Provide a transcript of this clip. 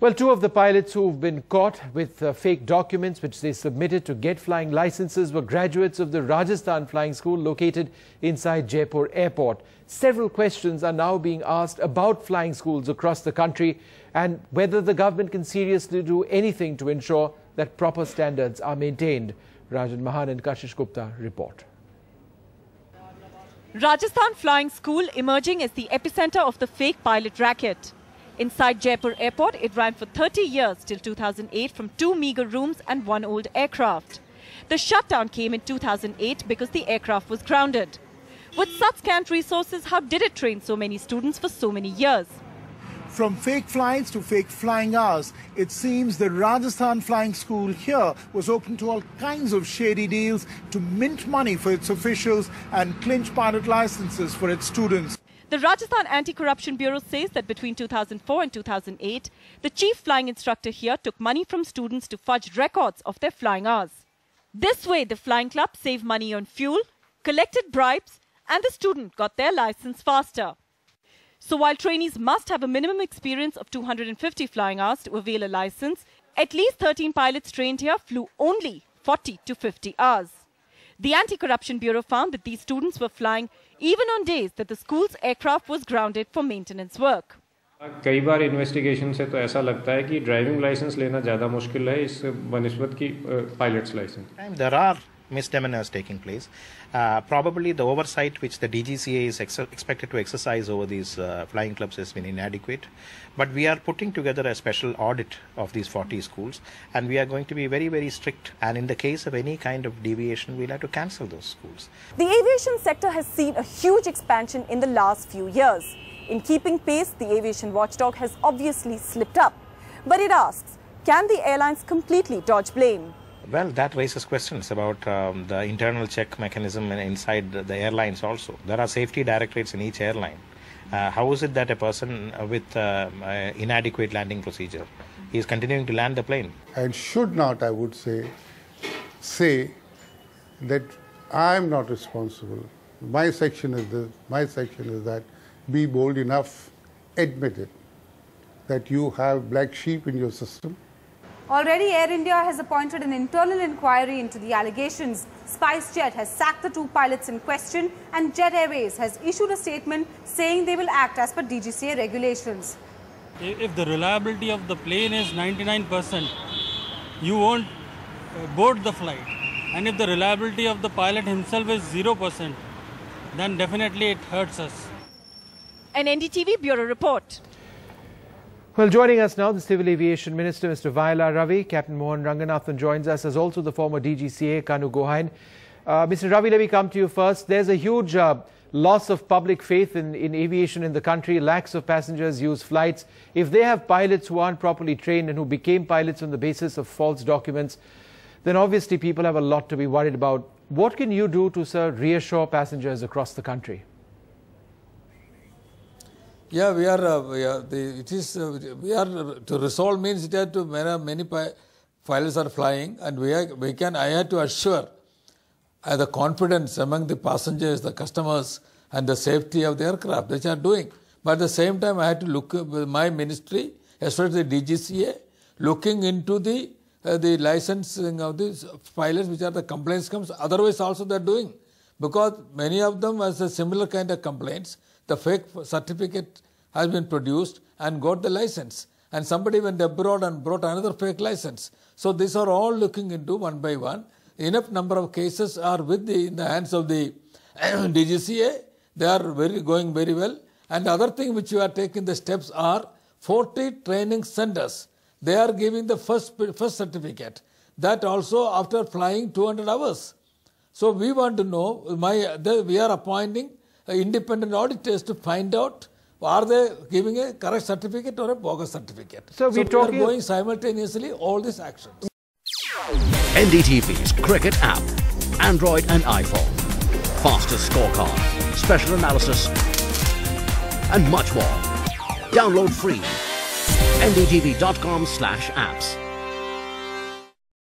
Well, two of the pilots who've been caught with fake documents which they submitted to get flying licenses were graduates of the Rajasthan Flying School located inside Jaipur Airport. Several questions are now being asked about flying schools across the country and whether the government can seriously do anything to ensure that proper standards are maintained. Rajan Mahan and Kashish Gupta report. Rajasthan Flying School emerging as the epicenter of the fake pilot racket. Inside Jaipur Airport, it ran for 30 years till 2008 from 2 meager rooms and 1 old aircraft. The shutdown came in 2008 because the aircraft was grounded. With such scant resources, how did it train so many students for so many years? From fake flights to fake flying hours, it seems the Rajasthan Flying School here was open to all kinds of shady deals to mint money for its officials and clinch pilot licenses for its students. The Rajasthan Anti-Corruption Bureau says that between 2004 and 2008, the chief flying instructor here took money from students to fudge records of their flying hours. This way, the flying club saved money on fuel, collected bribes, and the student got their license faster. So while trainees must have a minimum experience of 250 flying hours to avail a license, at least 13 pilots trained here flew only 40 to 50 hours. The Anti-Corruption Bureau found that these students were flying even on days that the school's aircraft was grounded for maintenance work. कई बार investigation से तो ऐसा लगता है कि driving licence लेना ज़्यादा मुश्किल है इस बनिस्बत की pilots licence. There are misdemeanors taking place. Probably the oversight which the DGCA is expected to exercise over these flying clubs has been inadequate. But we are putting together a special audit of these 40 schools, and we are going to be very, very strict. And in the case of any kind of deviation, we'll have to cancel those schools. The aviation sector has seen a huge expansion in the last few years. In keeping pace, the aviation watchdog has obviously slipped up. But it asks, can the airlines completely dodge blame? Well, that raises questions about the internal check mechanism inside the airlines also. There are safety directorates in each airline. How is it that a person with inadequate landing procedure is continuing to land the plane? And should not, I would say that I am not responsible. My section is this, my section is that. Be bold enough, admit it, that you have black sheep in your system. Already, Air India has appointed an internal inquiry into the allegations. SpiceJet has sacked the 2 pilots in question, and Jet Airways has issued a statement saying they will act as per DGCA regulations. If the reliability of the plane is 99%, you won't board the flight. And if the reliability of the pilot himself is 0%, then definitely it hurts us. An NDTV Bureau report. Well, joining us now, the Civil Aviation Minister, Mr. Vayala Ravi. Captain Mohan Ranganathan joins us, as also the former DGCA, Kanu Gohain. Mr. Ravi, let me come to you first. There's a huge loss of public faith in aviation in the country. Lakhs of passengers use flights. If they have pilots who aren't properly trained and who became pilots on the basis of false documents, then obviously people have a lot to be worried about. What can you do to, sir, reassure passengers across the country? Yeah, we are to resolve means it had to many pilots are flying, and I had to assure the confidence among the passengers, the customers, and the safety of the aircraft, which are doing. But at the same time, I had to look with my ministry, especially the DGCA, looking into the licensing of these pilots, which are the complaints comes. Otherwise, also they are doing, because many of them has a similar kind of complaints. The fake certificate has been produced and got the license. And somebody went abroad and brought another fake license. So these are all looking into one by one. Enough number of cases are in the hands of the DGCA. They are going very well. And the other thing which we are taking the steps are 40 training centers. They are giving the first certificate. That also after flying 200 hours. So we want to know, we are appointing independent auditors to find out, are they giving a correct certificate or a bogus certificate? So we are going simultaneously all these actions. NDTV's cricket app, Android and iPhone, fastest scorecard, special analysis and much more. Download free. ndtv.com/apps.